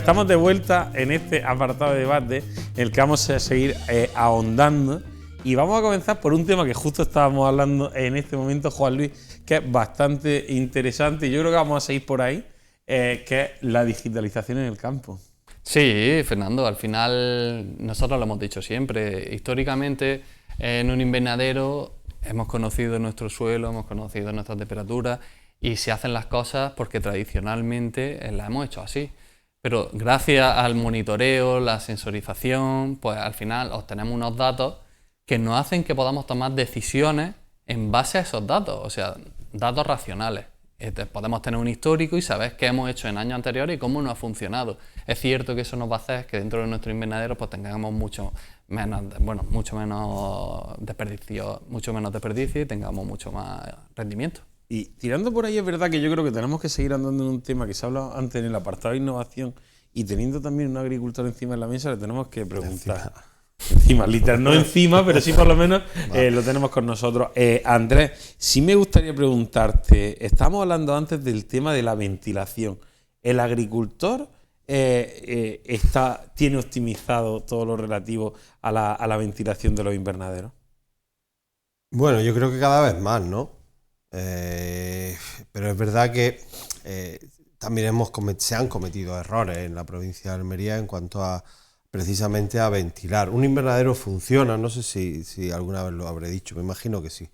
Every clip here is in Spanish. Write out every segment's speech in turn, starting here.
Pues estamos de vuelta en este apartado de debate en el que vamos a seguir ahondando y vamos a comenzar por un tema que justo estábamos hablando en este momento, Juan Luis, que es bastante interesante y yo creo que vamos a seguir por ahí, que es la digitalización en el campo. Sí, Fernando, al final nosotros lo hemos dicho siempre, históricamente en un invernadero hemos conocido nuestro suelo, hemos conocido nuestra temperatura y se hacen las cosas porque tradicionalmente las hemos hecho así. Pero gracias al monitoreo, la sensorización, pues al final obtenemos unos datos que nos hacen que podamos tomar decisiones en base a esos datos, o sea, datos racionales. Podemos tener un histórico y saber qué hemos hecho en años anteriores y cómo nos ha funcionado. Es cierto que eso nos va a hacer que dentro de nuestro invernadero pues tengamos mucho menos desperdicio y tengamos mucho más rendimiento. Y tirando por ahí es verdad que yo creo que tenemos que seguir andando en un tema que se ha hablado antes en el apartado de innovación y teniendo también un agricultor encima de la mesa le tenemos que preguntar. Encima, literal, no encima, pero sí por lo menos lo tenemos con nosotros. Andrés, sí me gustaría preguntarte, estábamos hablando antes del tema de la ventilación. ¿El agricultor tiene optimizado todo lo relativo a la ventilación de los invernaderos? Bueno, yo creo que cada vez más, ¿no? Pero es verdad que también se han cometido errores en la provincia de Almería en cuanto a precisamente a ventilar. Un invernadero funciona, no sé si alguna vez lo habré dicho, me imagino que sí.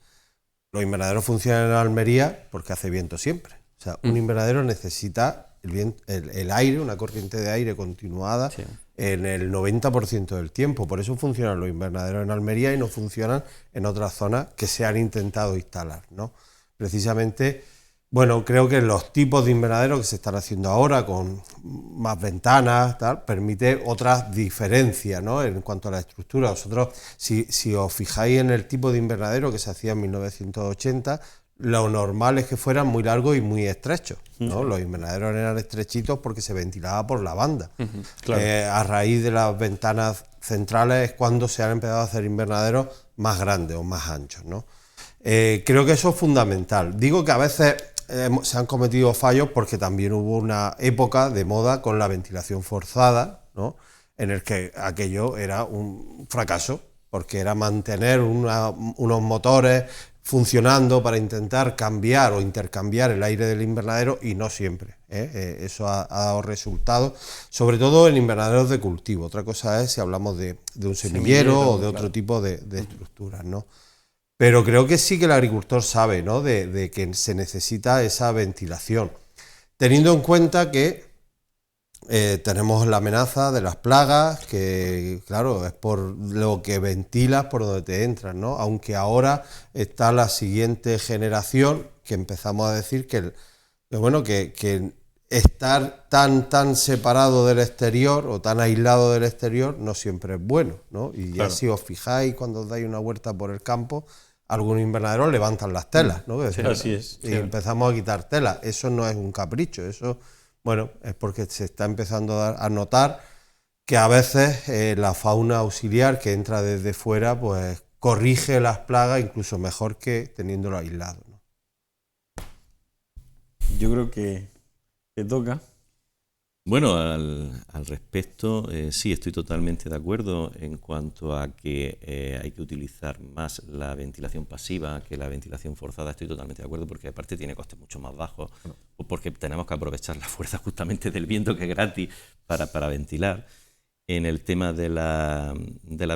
Los invernaderos funcionan en Almería porque hace viento siempre. O sea, un invernadero necesita el aire, una corriente de aire continuada en el 90% del tiempo. Por eso funcionan los invernaderos en Almería y no funcionan en otras zonas que se han intentado instalar, ¿no? Precisamente, bueno, creo que los tipos de invernaderos que se están haciendo ahora, con más ventanas, tal, permite otras diferencias, ¿no? En cuanto a la estructura. Vosotros, si os fijáis en el tipo de invernadero que se hacía en 1980, lo normal es que fueran muy largos y muy estrechos, ¿no? Los invernaderos eran estrechitos porque se ventilaba por la banda. Claro. A raíz de las ventanas centrales es cuando se han empezado a hacer invernaderos más grandes o más anchos, ¿no? Creo que eso es fundamental. Digo que a veces se han cometido fallos porque también hubo una época de moda con la ventilación forzada, ¿no? En el que aquello era un fracaso, porque era mantener unos motores funcionando para intentar cambiar o intercambiar el aire del invernadero y no siempre. Eso ha dado resultados, sobre todo en invernaderos de cultivo. Otra cosa es si hablamos de un semillero o de otro tipo de estructuras, ¿no? Pero creo que sí que el agricultor sabe, ¿no? de que se necesita esa ventilación, teniendo en cuenta que tenemos la amenaza de las plagas, que claro, es por lo que ventilas por donde te entras, ¿no? Aunque ahora está la siguiente generación que empezamos a decir que estar tan separado del exterior o tan aislado del exterior no siempre es bueno, ¿no? Y ya si os fijáis cuando os dais una vuelta por el campo, algunos invernaderos levantan las telas, ¿no? Así es. Y empezamos a quitar telas. Eso no es un capricho, eso, bueno, es porque se está empezando a notar que a veces la fauna auxiliar que entra desde fuera, pues corrige las plagas incluso mejor que teniéndolo aislado, ¿no? Yo creo que te toca. Bueno, al respecto, sí, estoy totalmente de acuerdo en cuanto a que hay que utilizar más la ventilación pasiva que la ventilación forzada. Estoy totalmente de acuerdo porque aparte tiene costes mucho más bajos, porque tenemos que aprovechar la fuerza justamente del viento que es gratis para ventilar. En el tema de las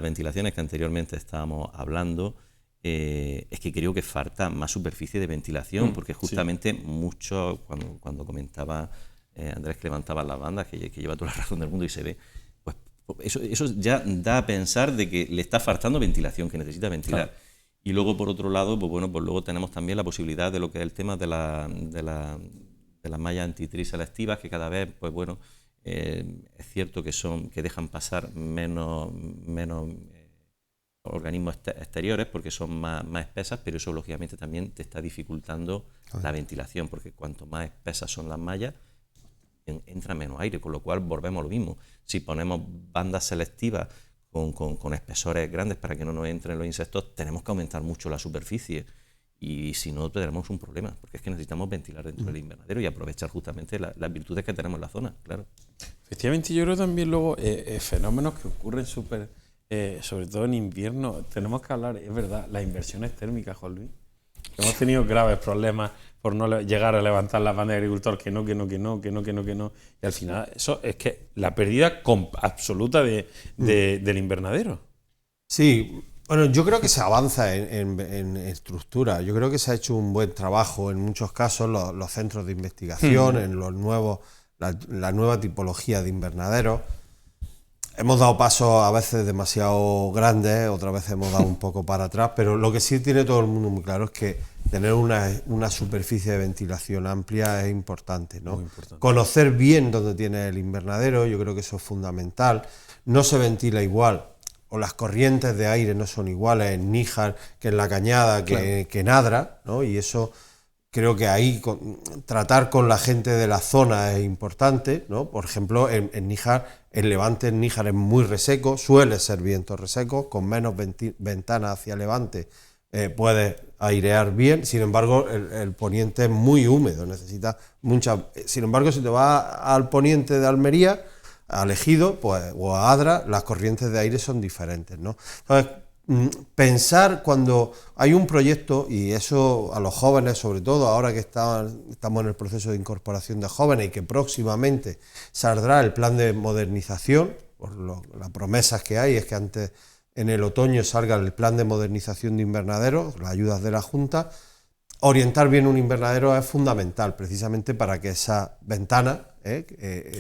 ventilaciones que anteriormente estábamos hablando, es que creo que falta más superficie de ventilación, porque justamente mucho, cuando comentaba Andrés que levantaba las bandas, que lleva toda la razón del mundo y se ve, pues eso ya da a pensar de que le está faltando ventilación, que necesita ventilar. Claro. Y luego, por otro lado, pues luego tenemos también la posibilidad de lo que es el tema de las mallas anti-tris selectivas, que cada vez, pues bueno, es cierto que dejan pasar menos organismos exteriores porque son más espesas, pero eso lógicamente también te está dificultando la ventilación, porque cuanto más espesas son las mallas, entra menos aire, con lo cual volvemos a lo mismo. Si ponemos bandas selectivas con espesores grandes para que no nos entren los insectos, tenemos que aumentar mucho la superficie y si no tendremos un problema, porque es que necesitamos ventilar dentro del invernadero y aprovechar justamente las virtudes que tenemos en la zona, claro. Efectivamente, yo creo también luego fenómenos que ocurren sobre todo en invierno. Tenemos que hablar, es verdad, las inversiones térmicas, Juan Luis. Hemos tenido graves problemas por no llegar a levantar las bandas de agricultor, que no. Y al final, eso es que la pérdida absoluta del invernadero. Sí, bueno, yo creo que se avanza en estructura. Yo creo que se ha hecho un buen trabajo en muchos casos, los centros de investigación, en los nuevos, la nueva tipología de invernaderos. Hemos dado pasos a veces demasiado grandes, otras veces hemos dado un poco para atrás, pero lo que sí tiene todo el mundo muy claro es que tener una superficie de ventilación amplia es importante, ¿no? Muy importante. Conocer bien dónde tiene el invernadero, yo creo que eso es fundamental. No se ventila igual, o las corrientes de aire no son iguales en Níjar que en La Cañada, que en Adra, ¿no? Y eso creo que ahí tratar con la gente de la zona es importante, ¿no? Por ejemplo, en Níjar, el levante en Níjar es muy reseco, suele ser vientos resecos, con menos ventanas hacia levante puedes airear bien. Sin embargo, el poniente es muy húmedo, necesita mucha. Sin embargo, si te vas al poniente de Almería, al Ejido, pues, o a Adra, las corrientes de aire son diferentes, ¿no? Entonces, pensar cuando hay un proyecto, y eso a los jóvenes, sobre todo ahora que estamos en el proceso de incorporación de jóvenes y que próximamente saldrá el plan de modernización, por las promesas que hay, es que antes en el otoño salga el plan de modernización de invernaderos, las ayudas de la Junta. Orientar bien un invernadero es fundamental, precisamente para que esas ventanas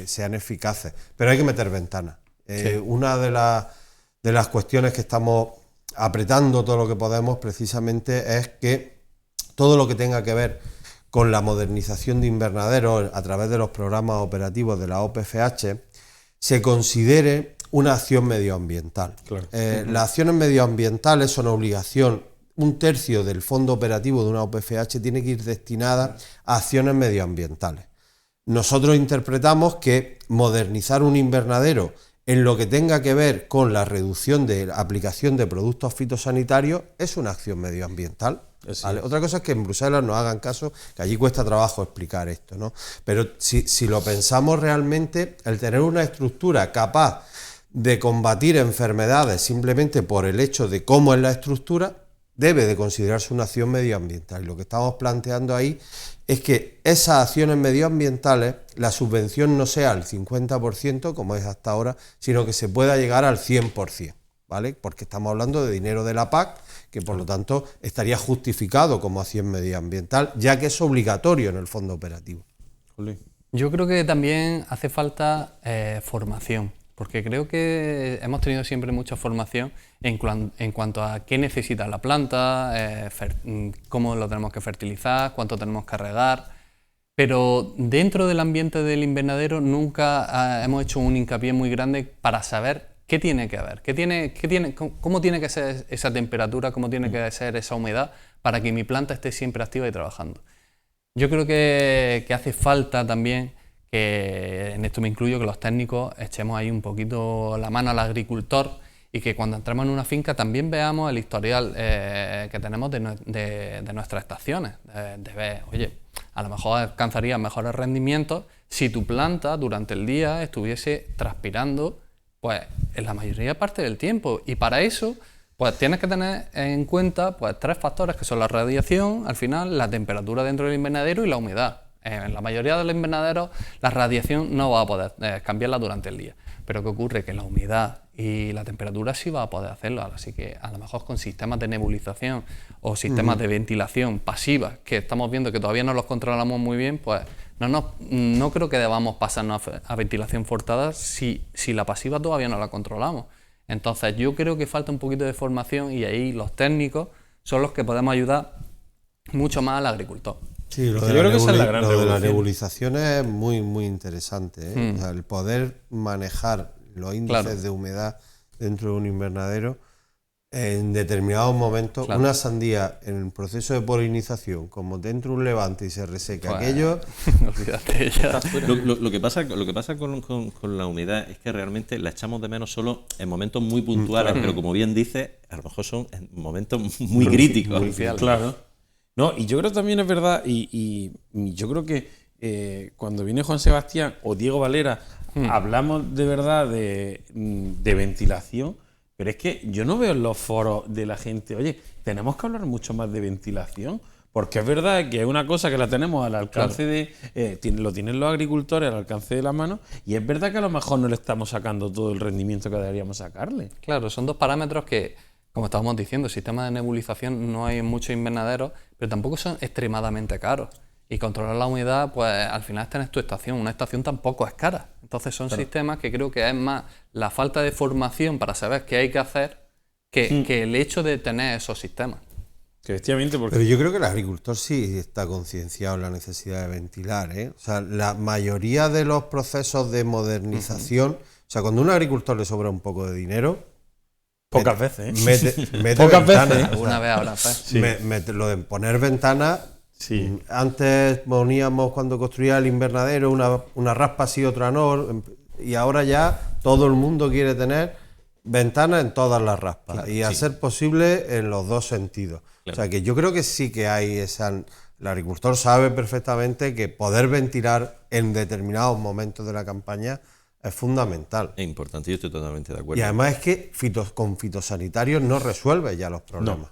sean eficaces, pero hay que meter ventanas. Sí. Una de las cuestiones que estamos apretando todo lo que podemos precisamente es que todo lo que tenga que ver con la modernización de invernaderos a través de los programas operativos de la OPFH se considere una acción medioambiental. Claro. Las acciones medioambientales son obligación. Un tercio del fondo operativo de una OPFH tiene que ir destinada a acciones medioambientales. Nosotros interpretamos que modernizar un invernadero en lo que tenga que ver con la reducción de la aplicación de productos fitosanitarios es una acción medioambiental. ¿Vale? Otra cosa es que en Bruselas nos hagan caso, que allí cuesta trabajo explicar esto, ¿no? Pero si lo pensamos realmente, el tener una estructura capaz de combatir enfermedades simplemente por el hecho de cómo es la estructura, debe de considerarse una acción medioambiental. Y lo que estamos planteando ahí es que esas acciones medioambientales, la subvención no sea al 50%, como es hasta ahora, sino que se pueda llegar al 100%, ¿vale? Porque estamos hablando de dinero de la PAC, que por lo tanto estaría justificado como acción medioambiental, ya que es obligatorio en el fondo operativo. Yo creo que también hace falta formación, porque creo que hemos tenido siempre mucha formación en cuanto a qué necesita la planta, cómo lo tenemos que fertilizar, cuánto tenemos que regar, pero dentro del ambiente del invernadero nunca hemos hecho un hincapié muy grande para saber qué tiene que haber, cómo tiene que ser esa temperatura, cómo tiene que ser esa humedad para que mi planta esté siempre activa y trabajando. Yo creo que hace falta también, que en esto me incluyo, que los técnicos echemos ahí un poquito la mano al agricultor y que cuando entremos en una finca también veamos el historial que tenemos de nuestras estaciones, de ver, oye, a lo mejor alcanzarías mejores rendimientos si tu planta durante el día estuviese transpirando pues en la mayoría parte del tiempo, y para eso pues tienes que tener en cuenta pues 3 factores, que son la radiación, al final la temperatura dentro del invernadero y la humedad. En la mayoría de los invernaderos la radiación no va a poder cambiarla durante el día, pero ¿qué ocurre? Que la humedad y la temperatura sí va a poder hacerlo, así que a lo mejor con sistemas de nebulización o sistemas de ventilación pasiva, que estamos viendo que todavía no los controlamos muy bien, pues no creo que debamos pasarnos a ventilación forzada si la pasiva todavía no la controlamos. Entonces yo creo que falta un poquito de formación, y ahí los técnicos son los que podemos ayudar mucho más al agricultor. Sí, lo de la nebulización es muy, muy interesante, ¿eh? O sea, el poder manejar los índices de humedad dentro de un invernadero en determinados momentos. Una sandía en el proceso de polinización, como dentro de un levante y se reseca aquello. Olvídate ya. Lo que pasa con la humedad es que realmente la echamos de menos solo en momentos muy puntuales, pero como bien dices, a lo mejor son en momentos muy críticos. Claro. No, y yo creo también es verdad, y yo creo que cuando viene Juan Sebastián o Diego Valera, hablamos de verdad de ventilación, pero es que yo no veo en los foros de la gente, oye, tenemos que hablar mucho más de ventilación, porque es verdad que es una cosa que la tenemos al alcance lo tienen los agricultores al alcance de la mano, y es verdad que a lo mejor no le estamos sacando todo el rendimiento que deberíamos sacarle. Claro, son dos parámetros que, como estábamos diciendo, el sistema de nebulización no hay en muchos invernaderos, pero tampoco son extremadamente caros. Y controlar la humedad, pues al final está en tu estación. Una estación tampoco es cara. Entonces son sistemas que creo que es más la falta de formación para saber qué hay que hacer que el hecho de tener esos sistemas. Que efectivamente, porque Pero yo creo que el agricultor sí está concienciado en la necesidad de ventilar, ¿eh? O sea, la mayoría de los procesos de modernización, o sea, cuando a un agricultor le sobra un poco de dinero, pocas veces, mete Pocas ventanas. veces, ¿eh? Alguna vez habrá fe. Sí. Lo de poner ventanas. Sí. Antes poníamos, cuando construía el invernadero, una raspa sí, otra no, y ahora ya todo el mundo quiere tener ventanas en todas las raspas, Claro, y a sí. ser posible en los dos sentidos. Claro. O sea que yo creo que sí que hay esa... El agricultor sabe perfectamente que poder ventilar en determinados momentos de la campaña es fundamental. Es importante, yo estoy totalmente de acuerdo. Y además es que con fitosanitarios no resuelve ya los problemas.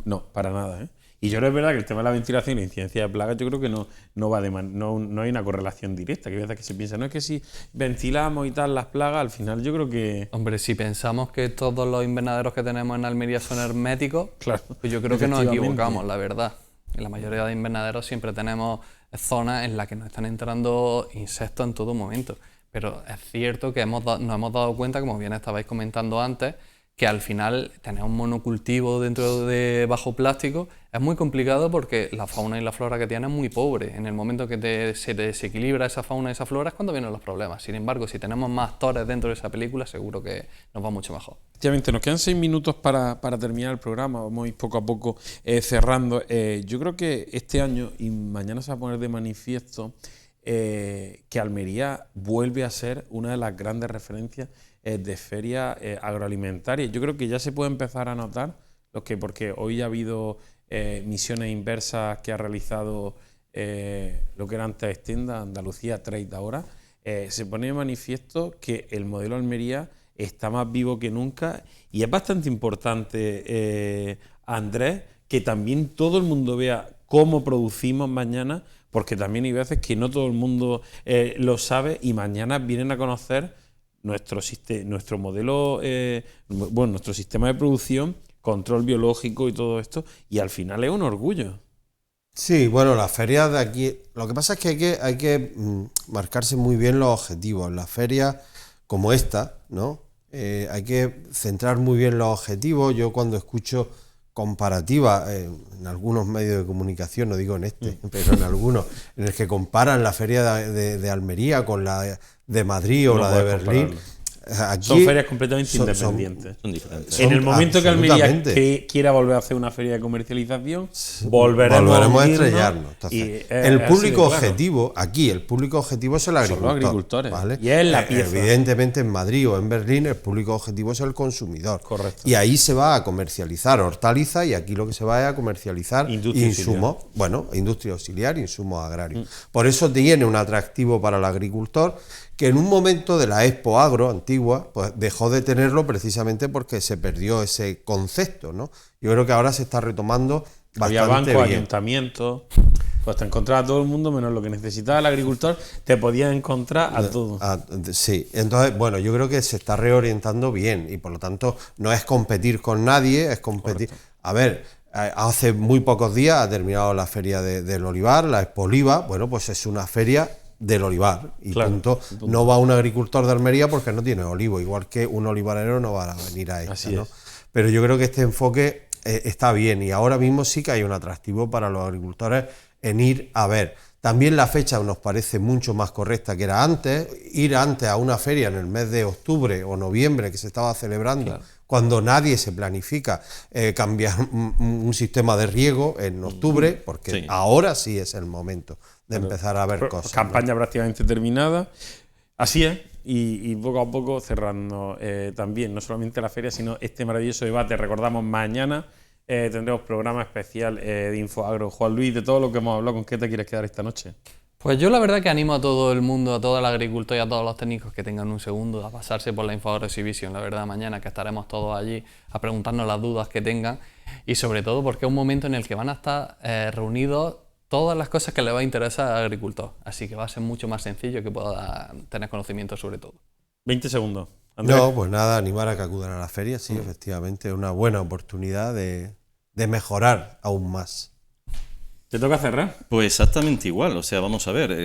No, para nada, ¿eh? Y yo creo que es verdad que el tema de la ventilación y la incidencia de plagas, yo creo que no va no hay una correlación directa, que hay veces que se piensa, no es que si ventilamos y tal las plagas, al final yo creo que... Hombre, si pensamos que todos los invernaderos que tenemos en Almería son herméticos, Claro, pues yo creo que nos efectivamente. equivocamos, la verdad. En la mayoría de invernaderos siempre tenemos zonas en las que nos están entrando insectos en todo momento. Pero es cierto que nos hemos dado cuenta, como bien estabais comentando antes, que al final tener un monocultivo dentro de bajo plástico es muy complicado porque la fauna y la flora que tiene es muy pobre. En el momento que se desequilibra esa fauna y esa flora es cuando vienen los problemas. Sin embargo, si tenemos más actores dentro de esa película, seguro que nos va mucho mejor. Efectivamente, nos quedan 6 minutos para terminar el programa, vamos a ir poco a poco cerrando. Yo creo que este año, y mañana se va a poner de manifiesto, que Almería vuelve a ser una de las grandes referencias de ferias agroalimentarias. Yo creo que ya se puede empezar a notar, porque hoy ha habido misiones inversas que ha realizado lo que era antes Extenda, Andalucía Trade ahora. Se pone de manifiesto que el modelo Almería está más vivo que nunca, y es bastante importante, Andrés, que también todo el mundo vea cómo producimos mañana, porque también hay veces que no todo el mundo lo sabe, y mañana vienen a conocer nuestro modelo, nuestro sistema de producción, control biológico y todo esto, y al final es un orgullo. Sí, bueno, las ferias de aquí... Lo que pasa es que hay que marcarse muy bien los objetivos. En las ferias como esta, ¿no? Hay que centrar muy bien los objetivos. Yo cuando escucho comparativas en algunos medios de comunicación, no digo en este, pero en algunos, en el que comparan la feria de Almería con la de Madrid o No la de puedes Berlín. compararlo. Aquí Son ferias completamente independientes. Son diferentes. En el momento que Almería absolutamente. quiera volver a hacer una feria de comercialización, volveremos a unirnos, estrellarnos. Entonces, y es el así público de claro. objetivo, aquí el público objetivo es el Son agricultor. los agricultores. ¿vale? Y es la pieza. Evidentemente en Madrid o en Berlín el público objetivo es el consumidor. Correcto. Y ahí se va a comercializar hortalizas, y aquí lo que se va es a comercializar Industria insumos, industria auxiliar, insumos agrarios. Por eso tiene un atractivo para el agricultor, que en un momento de la Expo Agro antigua, pues dejó de tenerlo precisamente porque se perdió ese concepto, ¿no? Yo creo que ahora se está retomando bastante Había bancos, bien. ayuntamientos, pues te encontrabas a todo el mundo menos lo que necesitaba el agricultor, te podías encontrar a todo. Sí, entonces, bueno, yo creo que se está reorientando bien, y por lo tanto no es competir con nadie, es competir... Correcto. A ver, hace muy pocos días ha terminado la feria del olivar, la Expo Oliva. Bueno, pues es una feria del olivar, y Claro, punto. punto. No va un agricultor de Almería porque no tiene olivo, igual que un olivarero no va a venir a esta, Así ¿no? es. Pero yo creo que este enfoque está bien, y ahora mismo sí que hay un atractivo para los agricultores en ir a ver. También la fecha nos parece mucho más correcta que era antes. Ir antes a una feria en el mes de octubre o noviembre que se estaba celebrando, Claro. cuando nadie se planifica cambiar un sistema de riego en octubre, porque Sí. ahora sí es el momento de empezar a ver cosas, ¿no? Campaña prácticamente terminada. Así es. Y poco a poco cerrando también, no solamente la feria, sino este maravilloso debate. Recordamos mañana tendremos programa especial de InfoAgro. Juan Luis, de todo lo que hemos hablado, ¿con qué te quieres quedar esta noche? Pues yo la verdad que animo a todo el mundo, a todo el agricultor y a todos los técnicos que tengan un segundo a pasarse por la InfoAgro Exhibition. La verdad, mañana que estaremos todos allí a preguntarnos las dudas que tengan y sobre todo porque es un momento en el que van a estar reunidos todas las cosas que le va a interesar al agricultor. Así que va a ser mucho más sencillo que pueda tener conocimiento sobre todo. 20 segundos. Andrés. No, pues nada, animar a que acudan a la feria, sí, efectivamente, es una buena oportunidad de mejorar aún más. ¿Te toca cerrar? Pues exactamente igual, o sea, vamos a ver,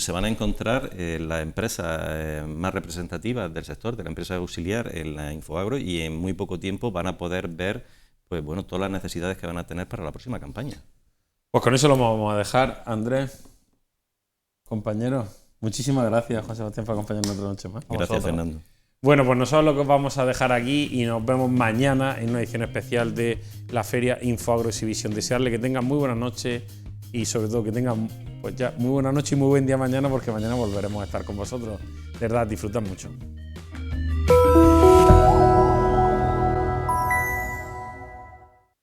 se van a encontrar las empresas más representativas del sector, de la empresa auxiliar en la InfoAgro y en muy poco tiempo van a poder ver pues bueno, todas las necesidades que van a tener para la próxima campaña. Pues con eso lo vamos a dejar. Andrés, compañero, muchísimas gracias, Juan Sebastián, por acompañarnos otra noche más. Gracias, Fernando. Bueno, pues nosotros lo que os vamos a dejar aquí y nos vemos mañana en una edición especial de la Feria InfoAgro Exhibition. Desearle que tengan muy buenas noches y sobre todo que tengan pues ya muy buena noche y muy buen día mañana porque mañana volveremos a estar con vosotros. De verdad, disfrutad mucho.